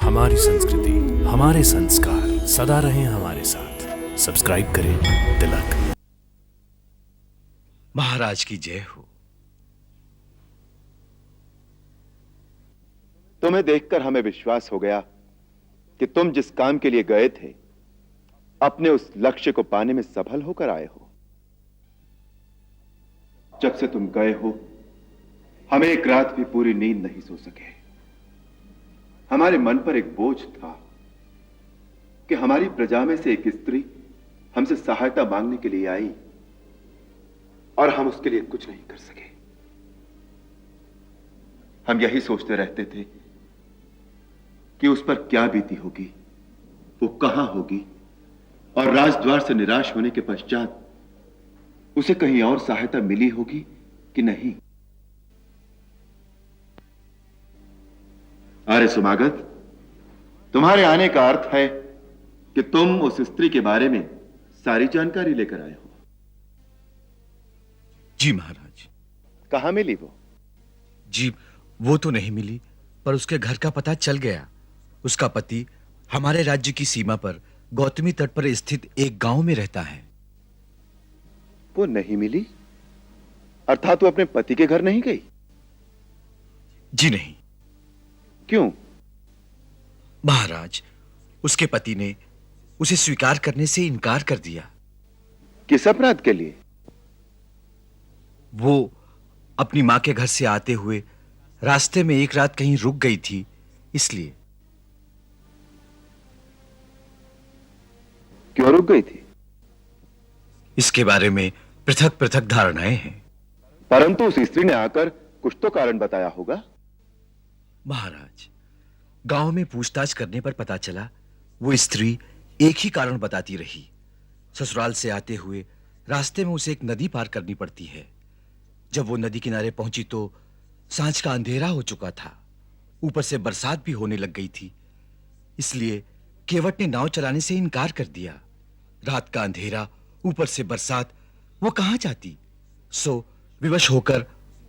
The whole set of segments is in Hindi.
हमारी संस्कृति, हमारे संस्कार सदा रहें हमारे साथ। सब्सक्राइब करें तिलक। महाराज की जय हो। तुम्हें देखकर हमें विश्वास हो गया कि तुम जिस काम के लिए गए थे अपने उस लक्ष्य को पाने में सफल होकर आए हो। जब से तुम गए हो हमें एक रात भी पूरी नींद नहीं सो सके। हमारे मन पर एक बोझ था कि हमारी प्रजा में से एक स्त्री हमसे सहायता मांगने के लिए आई और हम उसके लिए कुछ नहीं कर सके। हम यही सोचते रहते थे कि उस पर क्या बीती होगी, वो कहां होगी और राजद्वार से निराश होने के पश्चात उसे कहीं और सहायता मिली होगी कि नहीं। अरे सुमागत, तुम्हारे आने का अर्थ है कि तुम उस स्त्री के बारे में सारी जानकारी लेकर आए हो। जी महाराज। कहां मिली वो? जी वो तो नहीं मिली, पर उसके घर का पता चल गया। उसका पति हमारे राज्य की सीमा पर गौतमी तट पर स्थित एक गांव में रहता है। वो नहीं मिली अर्थात वो अपने पति के घर नहीं गई? जी नहीं। क्यों? महाराज, उसके पति ने उसे स्वीकार करने से इनकार कर दिया। किस अपराध के लिए? वो अपनी मां के घर से आते हुए रास्ते में एक रात कहीं रुक गई थी, इसलिए। क्यों रुक गई थी? इसके बारे में पृथक पृथक धारणाएं हैं। परंतु उस स्त्री ने आकर कुछ तो कारण बताया होगा। महाराज, गांव में पूछताछ करने पर पता चला वो स्त्री एक ही कारण बताती रही। ससुराल से आते हुए रास्ते में उसे एक नदी पार करनी पड़ती है। जब वो नदी किनारे पहुंची तो सांझ का अंधेरा हो चुका था। ऊपर से बरसात भी होने लग गई थी, इसलिए केवट ने नाव चलाने से इनकार कर दिया। रात का अंधेरा, ऊपर से बरसात, वो कहां जाती। सो विवश होकर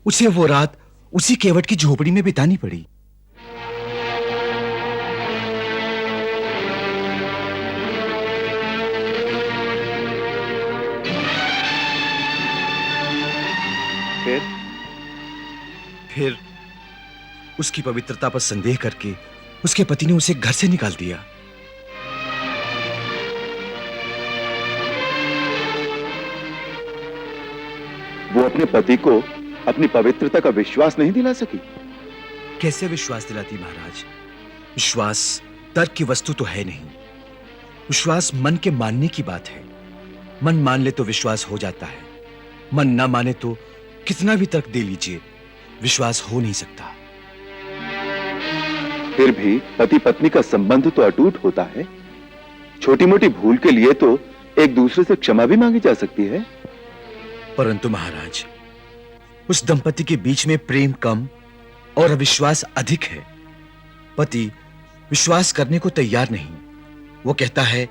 उसे वो रात उसी केवट की झोपड़ी में बितानी पड़ी। फिर उसकी पवित्रता पर संदेह करके उसके पति ने उसे घर से निकाल दिया। वो अपने पति को अपनी पवित्रता का विश्वास नहीं दिला सकी? कैसे विश्वास दिलाती महाराज? विश्वास तर्क की वस्तु तो है नहीं। विश्वास मन के मानने की बात है। मन मान ले तो विश्वास हो जाता है, मन ना माने तो कितना भी तर्क दे लीजिए, विश्वास हो नहीं सकता। फिर भी पति पत्नी का संबंध तो अटूट होता है। छोटी मोटी भूल के लिए तो एक दूसरे से क्षमा भी मांगी जा सकती है। परंतु महाराज, उस दंपति के बीच में प्रेम कम और अविश्वास अधिक है। पति विश्वास करने को तैयार नहीं। वो कहता है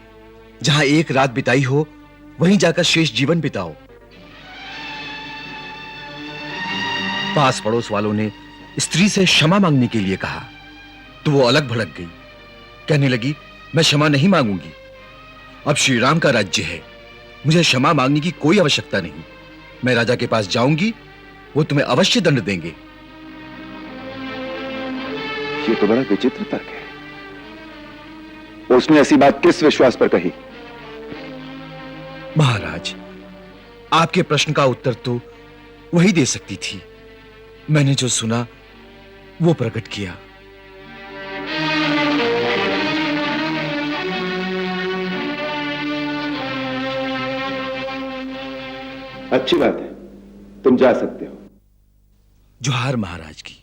जहां एक रात बिताई हो वहीं जाकर शेष जीवन बिताओ। पास पड़ोस वालों ने स्त्री से क्षमा मांगने के लिए कहा तो वो अलग भड़क गई। कहने लगी, मैं क्षमा नहीं मांगूंगी। अब श्री राम का राज्य है, मुझे क्षमा मांगने की कोई आवश्यकता नहीं। मैं राजा के पास जाऊंगी, वो तुम्हें अवश्य दंड देंगे। ये तो बड़ा विचित्र तर्क है। उसने ऐसी बात किस विश्वास पर कही? महाराज, आपके प्रश्न का उत्तर तो वही दे सकती थी। मैंने जो सुना वो प्रकट किया। अच्छी बात है, तुम जा सकते हो। जोहार महाराज की।